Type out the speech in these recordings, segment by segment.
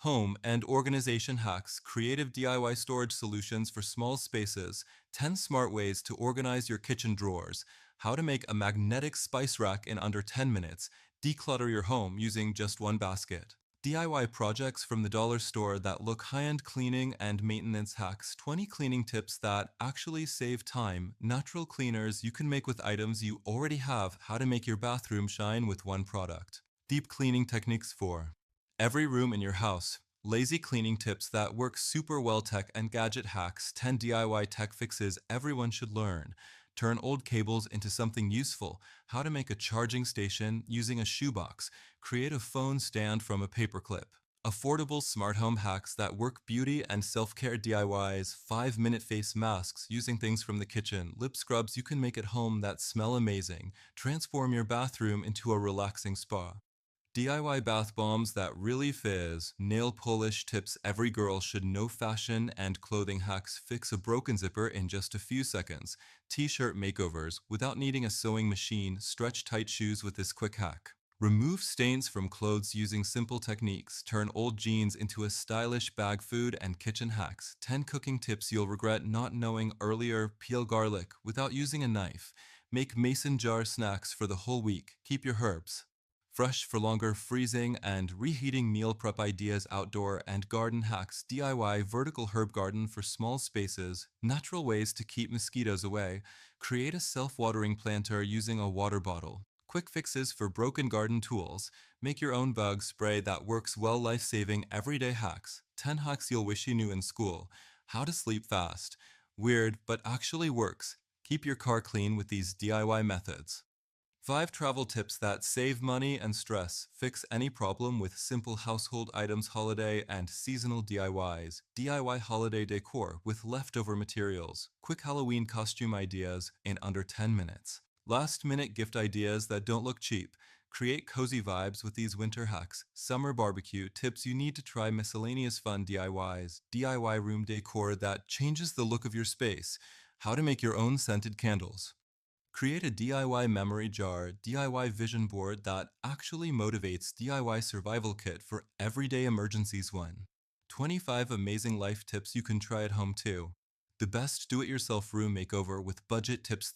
Home and organization hacks, creative DIY storage solutions for small spaces, 10 smart ways to organize your kitchen drawers, how to make a magnetic spice rack in under 10 minutes, declutter your home using just one basket. DIY projects from the dollar store that look high-end cleaning and maintenance hacks, 20 cleaning tips that actually save time, natural cleaners you can make with items you already have, how to make your bathroom shine with one product. Deep cleaning techniques for every room in your house. Lazy cleaning tips that work super well, tech and gadget hacks, 10 DIY tech fixes everyone should learn. Turn old cables into something useful. How to make a charging station using a shoebox. Create a phone stand from a paperclip. Affordable smart home hacks that work, beauty and self-care DIYs, 5-minute face masks using things from the kitchen, lip scrubs you can make at home that smell amazing. Transform your bathroom into a relaxing spa. DIY bath bombs that really fizz, nail polish tips every girl should know, fashion and clothing hacks, fix a broken zipper in just a few seconds, t-shirt makeovers without needing a sewing machine, stretch tight shoes with this quick hack. Remove stains from clothes using simple techniques, turn old jeans into a stylish bag, food and kitchen hacks, 10 cooking tips you'll regret not knowing earlier, peel garlic without using a knife, make mason jar snacks for the whole week, keep your herbs fresh for longer, freezing and reheating meal prep ideas, outdoor and garden hacks, DIY vertical herb garden for small spaces, natural ways to keep mosquitoes away, create a self-watering planter using a water bottle, quick fixes for broken garden tools, make your own bug spray that works well, life-saving everyday hacks, 10 hacks you'll wish you knew in school, how to sleep fast, weird but actually works, keep your car clean with these DIY methods. 5 travel tips that save money and stress, fix any problem with simple household items, holiday and seasonal DIYs, DIY holiday decor with leftover materials, quick Halloween costume ideas in under 10 minutes, last-minute gift ideas that don't look cheap, create cozy vibes with these winter hacks, summer barbecue tips you need to try, miscellaneous fun DIYs, DIY room decor that changes the look of your space, how to make your own scented candles. Create a DIY memory jar, DIY vision board that actually motivates, DIY survival kit for everyday emergencies. 25 amazing life tips you can try at home too. The best do-it-yourself room makeover with budget tips.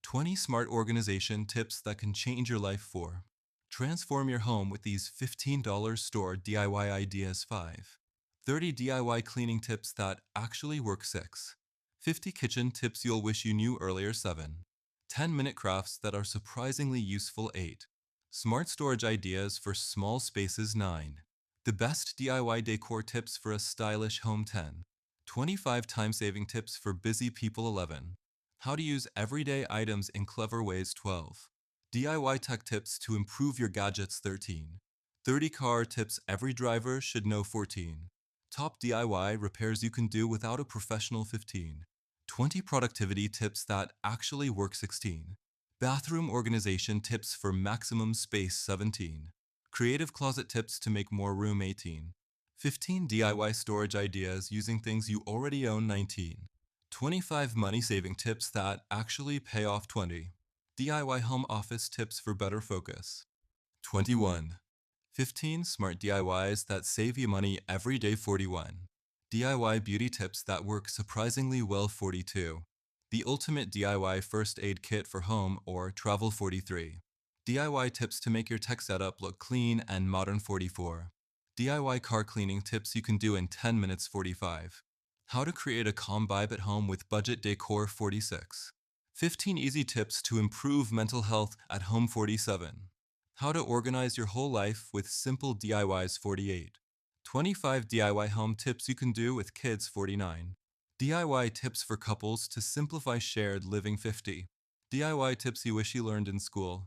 20 smart organization tips that can change your life. 4. Transform your home with these $15 store DIY ideas. 5. 30 DIY cleaning tips that actually work. 6. 50 kitchen tips you'll wish you knew earlier. 7. 10-minute crafts that are surprisingly useful. 8. Smart storage ideas for small spaces. 9. The best DIY decor tips for a stylish home. 10. 25 time-saving tips for busy people. 11. How to use everyday items in clever ways. 12. DIY tech tips to improve your gadgets. 13. 30 car tips every driver should know. 14. Top DIY repairs you can do without a professional. 15. 20 productivity tips that actually work. 16. Bathroom organization tips for maximum space. 17. Creative closet tips to make more room. 18. 15 DIY storage ideas using things you already own. 19. 25 money-saving tips that actually pay off. 20. DIY home office tips for better focus. 21. 15 smart DIYs that save you money every day. 41. DIY beauty tips that work surprisingly well. 42. The ultimate DIY first aid kit for home or travel. 43. DIY tips to make your tech setup look clean and modern. 44. DIY car cleaning tips you can do in 10 minutes. 45. How to create a calm vibe at home with budget decor. 46. 15 easy tips to improve mental health at home. 47. How to organize your whole life with simple DIYs. 48. 25 DIY home tips you can do with kids. 49. DIY tips for couples to simplify shared living. 50. DIY tips you wish you learned in school.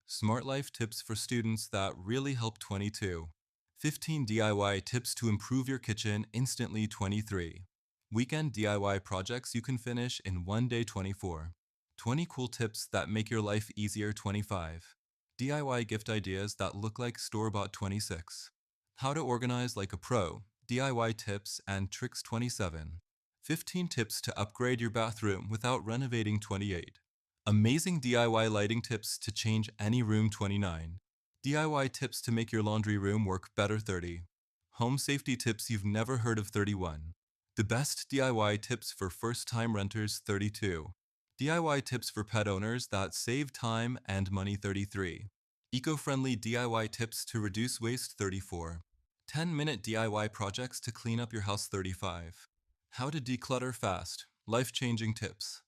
Smart life tips for students that really help. 22. 15 DIY tips to improve your kitchen instantly. 23. Weekend DIY projects you can finish in one day. 24. 20 cool tips that make your life easier. 25. DIY gift ideas that look like store-bought. 26. How to organize like a pro, DIY tips and tricks. 27. 15 tips to upgrade your bathroom without renovating. 28. Amazing DIY lighting tips to change any room. 29. DIY tips to make your laundry room work better. 30. Home safety tips you've never heard of 31. The best DIY tips for first-time renters 32. DIY tips for pet owners that save time and money 33. Eco-friendly DIY tips to reduce waste 34. 10-minute DIY projects to clean up your house 35. How to declutter fast. Life-changing tips.